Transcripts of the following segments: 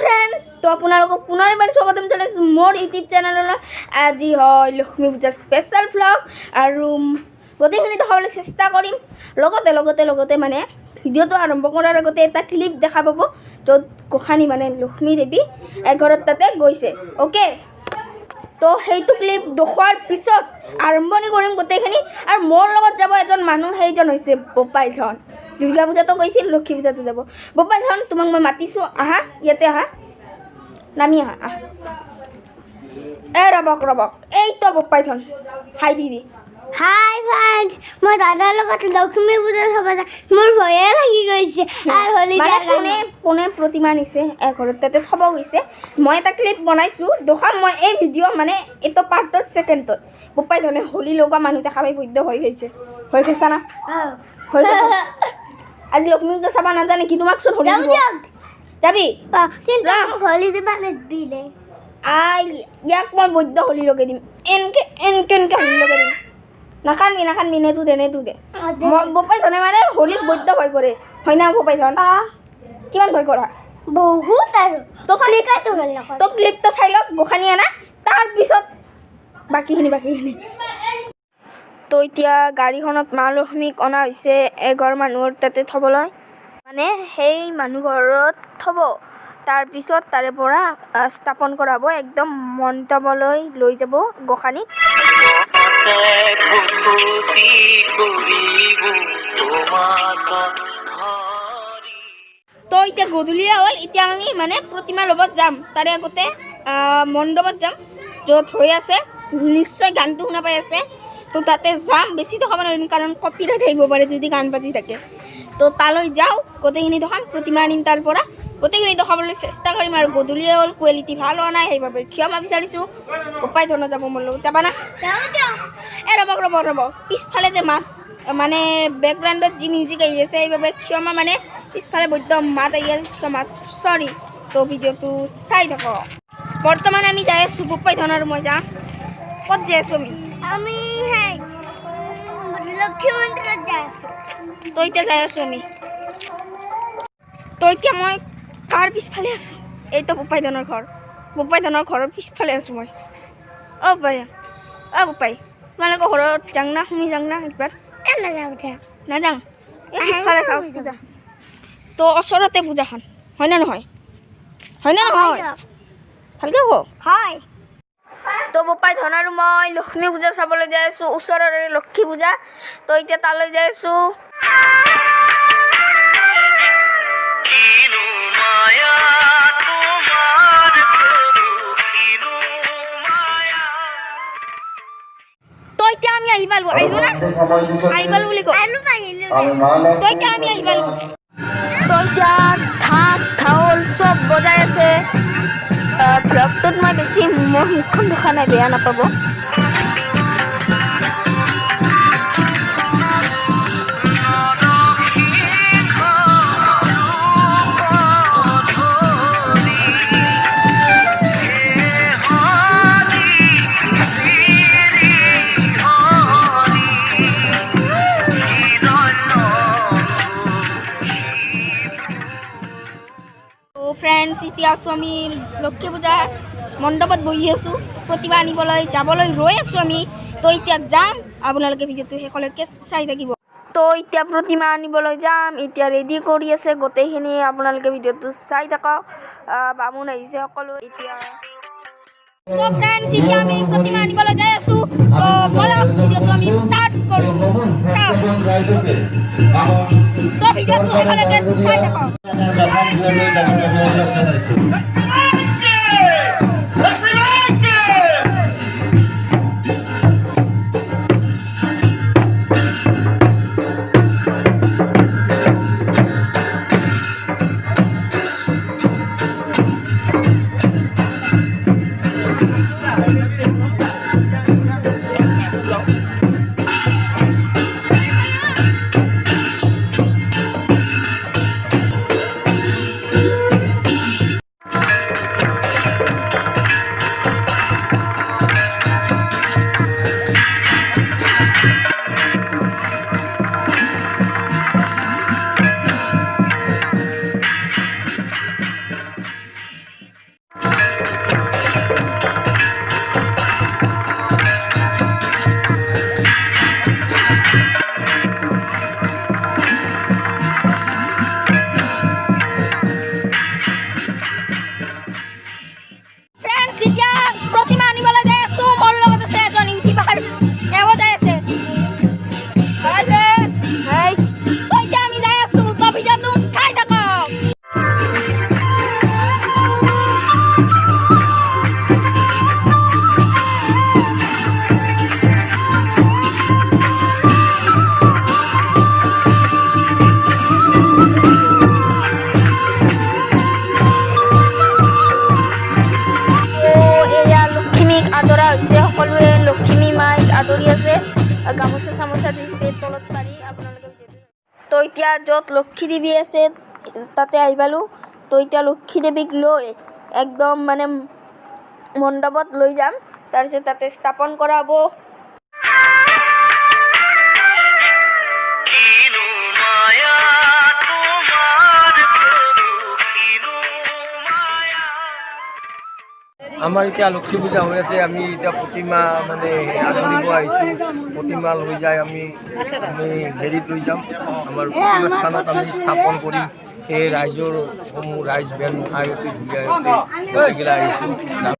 Friends तो আপোনালোকক পুনৰ এবাৰ স্বাগতম জনাইছোঁ মোৰ ইউটিউব চেনেললৈ। আজি হয় লক্ষ্মী পূজা স্পেশাল ব্লগ আৰু গোটেইখিনি দেখাবলৈ চেষ্টা কৰিম। লগতে মানে ভিডিঅ'টো আৰম্ভ কৰাৰ আগতে এটা ক্লিপ দেখা পাব য'ত গোসানী মানে লক্ষ্মী দেৱী এঘৰত তাতে গৈছে। ওকে, তো সেইটো ক্লিপ দেখুৱাৰ পিছত আৰম্ভণি কৰিম গোটেইখিনি। আৰু মোৰ লগত যাব এজন মানুহ, সেইজন হৈছে বপাই ধন। দুৰ্গা পূজাতো গৈছিল, লক্ষ্মী পূজাতো যাব। বপাই ধন, তোমাক মই মাতিছোঁ, আহা ইয়াতে আহা, নামি আহা। ৰবক এইটো বপাই ধন, হাই দিদি। হাই ফ্ৰেন্ডছ, মই দাদাৰ লগত লক্ষ্মী পূজা চাব যাম। মোৰ ভয়ে লাগি গৈছে। আৰু হলি কোনে প্ৰতিমা নিছে এঘৰত তাতে থ'ব গৈছে। মই এটা ক্লিপ বনাইছোঁ, দেখাম মই এই ভিডিঅ' মানে এইটো পাৰ্টৰ ছেকেণ্ডত। বপাই ধনে হোলী লগোৱা মানুহ দেখা পাই বৈদ্য হৈ গৈছে না? হৈ গৈছে। আজি লক্ষ্মী পূজা চাব নাজানে কি? তোমাকচোন হোলী দিব যাবি, কিন্তু হোলী দিব নিদিলে। ইয়াক মই বৈদ্য হোলী লগাই দিম, এনেকে হোলী লগাই দিম। নাকানবি নেতো দে বপাই ধনে মানে হোলীক বৈদ্য ভয় কৰে, হয় না বপাই ধন? কিমান ভয় কৰা? বহুত। আৰু তো ক্লিপটো চাই লওক গোসানী আনা, তাৰপিছত বাকীখিনি তো এতিয়া গাড়ীখনত মা লক্ষ্মীক অনা হৈছে এঘৰ মানুহৰ তাতে থ'বলৈ, মানে সেই মানুহ ঘৰত থ'ব। তাৰপিছত তাৰে পৰা স্থাপন কৰা হ'ব, একদম মণ্ডপলৈ লৈ যাব গোসানীক। তো এতিয়া গধূলিয়ে হ'ল, এতিয়া আমি মানে প্ৰতিমা ল'বত যাম। তাৰে আগতে মণ্ডপত যাম য'ত হৈ আছে, নিশ্চয় গানটো শুনা পাই আছে। তো তাতে যাম, বেছি দেখাব নোৱাৰিম কাৰণ কপিৰাইট আহিব পাৰে যদি গান বাজি থাকে। তো তালৈ যাওঁ, গোটেইখিনি দেখাম, প্ৰতিমা আনিম, তাৰ পৰা গোটেইখিনি দেখাবলৈ চেষ্টা কৰিম। আৰু গধূলিয়ে হ'ল, কোৱালিটি ভাল হোৱা নাই, সেইবাবে ক্ষমা বিচাৰিছোঁ। বপাই ধৰণৰ যাব মোৰ লগত, যাবা না? ৰ'ব পিছফালে যে মানে বেকগ্ৰাউণ্ডত যি মিউজিক আহি আছে সেইবাবে ক্ষমা, মানে পিছফালে বৈদ্য মাত আহি আছে, ক্ষমা, চৰি। তো ভিডিঅ'টো চাই থাকক। বৰ্তমান আমি যাই আছোঁ, বপাই ধনৰ মই যাম। ক'ত যাই আছোঁ আমি লক্ষ্মী মন্দিৰত যাই আছোঁ। তো এতিয়া যাই আছোঁ আমি। তো এতিয়া মই কাৰ পিছফালে আছোঁ? এইটো বপাই ধনৰ ঘৰ। বপাই ধনৰ ঘৰৰ পিছফালে আছোঁ মই। বপাই তোমালোকৰ ঘৰত যাং না, শুনি যাং না একবাৰ? নাযাং, এই পিছফালে চাওক পূজা। তো ওচৰতে পূজাখন, হয় না নহয়? ভালকৈ হ'ব। হয়। তো বপাই ধন আৰু মই লক্ষ্মী পূজা চাবলৈ যাই আছোঁ, ওচৰৰে লক্ষ্মী পূজা। তো এতিয়া তালৈ যাই আছোঁ। তো এতিয়া আমি আহি পালোঁ বুলি কওঁ। তো এতিয়া আমি আহি পালোঁ। তো এতিয়া ঢাক ঢোল চব বজাই আছে। ব্লগটোত মই বেছি মোৰ মুখখন দেখা নাই, বেয়া নাপাব। ফ্ৰেণ্ডছ, এতিয়া আছোঁ আমি লক্ষ্মী পূজাৰ মণ্ডপত বহি আছোঁ, প্ৰতিমা আনিবলৈ যাবলৈ ৰৈ আছোঁ আমি। তো এতিয়া যাম, আপোনালোকে ভিডিঅ'টো শেষলৈকে চাই থাকিব। তো এতিয়া প্ৰতিমা আনিবলৈ যাম, এতিয়া ৰেডি কৰি আছে গোটেইখিনি, আপোনালোকে ভিডিঅ'টো চাই থাকক। বামুণ আহিছে সকলো এতিয়া। তো ফ্ৰেণ্ডছ, এতিয়া আমি প্ৰতিমা আনিবলৈ যাই আছোঁ। তো ব'লক ভিডিঅ'টো আমি ষ্টাৰ্ট কৰোঁ। তো ভিডিঅ'টো শেষলৈকে চাই থাকক। এতিয়া য'ত লক্ষী দেৱী আছে তাতে আহি পালোঁ। তো এতিয়া লক্ষী দেৱীক লৈ একদম মানে মণ্ডপত লৈ যাম, তাৰপিছত তাতে স্থাপন কৰা হ'ব। আমাৰ এতিয়া লক্ষী পূজা হৈ আছে। আমি এতিয়া প্ৰতিমা মানে আদৰিব আহিছোঁ। প্ৰতিমা লৈ যাই আমি হেৰিত লৈ যাম, আমাৰ প্ৰতিমা স্থানত আমি স্থাপন কৰিম। সেই ৰাইজৰ সমূহ ৰাইজ বেন আয়তী ধুনীয়াকৈ গোটেইকেইটা আহিছোঁ।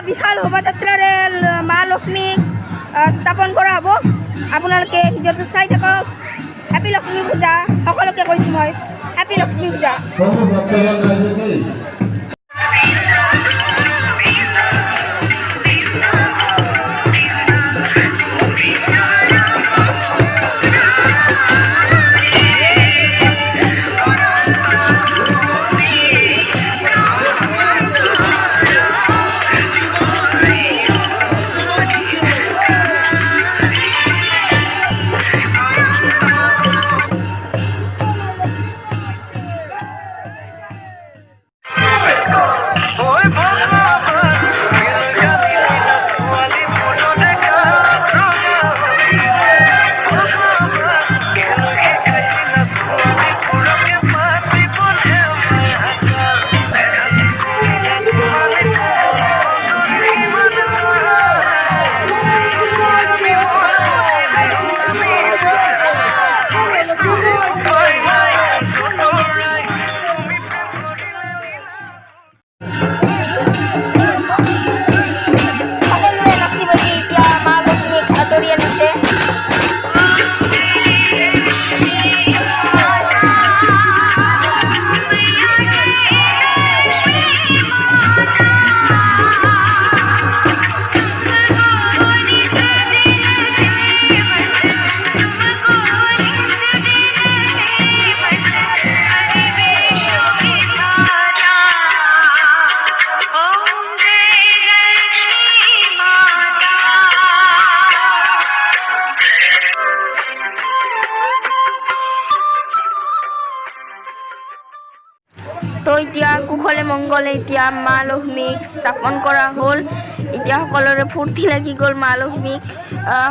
বিশাল শোভাযাত্ৰাৰে মা লক্ষ্মীক স্থাপন কৰা হ'ব। আপোনালোকে ভিডিঅ'টো চাই থাকক। হেপী লক্ষ্মী পূজা সকলোকে কৈছোঁ মই, হেপী লক্ষ্মী পূজা। তো এতিয়া কুশলে মংগলে এতিয়া মা লক্ষ্মীক স্থাপন কৰা হ'ল। এতিয়া সকলোৰে ফূৰ্তি লাগি গ'ল মা লক্ষ্মীক,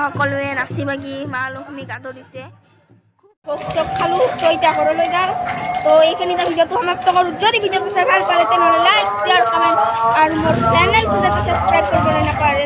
সকলোৱে নাচি বাগি মা লক্ষ্মীক আদৰিছে। ভোগ চোগ খালোঁ, তো এতিয়া ঘৰলৈ যাওঁ। তো এইখিনিতে ভিডিঅ'টো সমাপ্ত কৰোঁ। যদি ভিডিঅ'টো চাই ভাল পালে তেনেহ'লে লাইক, শ্বেয়াৰ, কমেণ্ট আৰু মোৰ চেনেলটো যাতে ছাবস্ক্ৰাইব কৰিবলৈ নাপাহৰে।